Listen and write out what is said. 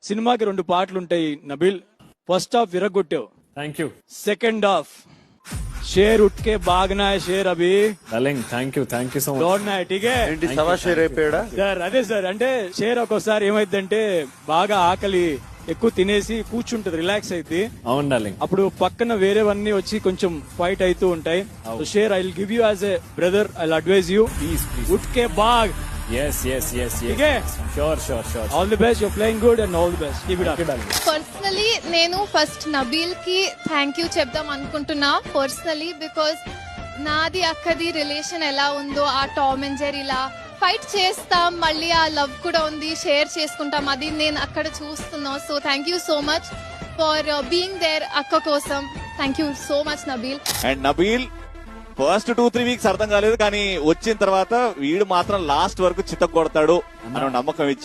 సినిమాకి 2 పాటలు ఉంటాయి నబీల్. ఫస్ట్ హాఫ్ విరగొట్టావు, థ్యాంక్ యూ సెకండ్ హాఫ్ షేర్ ఉట్కే బాగనా है शेर अभी darling, thank you so much. దౌड़ना है ठीक है ఏంటి సవా షేర్ అయిపోయాడా? సార్. అదే సార్, అంటే షేర్ ఒక్కోసారి ఏమైందంటే బాగా ఆకలి ఎక్కువ తినేసి కూర్చుంటది, రిలాక్స్ అయితే. అవును డార్లింగ్. అప్పుడు పక్కన వేరేవన్నీ వచ్చి కొంచెం ఫైట్ అవుతూ ఉంటాయి. షేర్ I will give you as a brother, I will advise you please ఉట్కే బాగ్. yes ठीक है, sure all the best, you're playing good and all the best, keep it up. Personally నేను ఫస్ట్ నబీల్ కి థ్యాంక్ యూ చెప్దాం అనుకుంటున్నా personally, because నాది అక్కది రిలేషన్ ఎలా ఉందో ఆ టామ్ అండ్ జెర్రీలా ఫైట్ చేస్తాం, మళ్ళీ ఆ లవ్ కూడా ఉంది, షేర్ చేసుకుంటాం, అది నేను అక్కడ చూస్తున్నా. So thank you so much for being there అక్క కోసం. Thank you so much Nabeel. And Nabeel first 2-3 weeks అర్థం కాలేదు, కానీ వచ్చిన తర్వాత వీడు మాత్రం లాస్ట్ వరకు చిత్త కొడతాడు అనే నమ్మకం ఇచ్చాడు.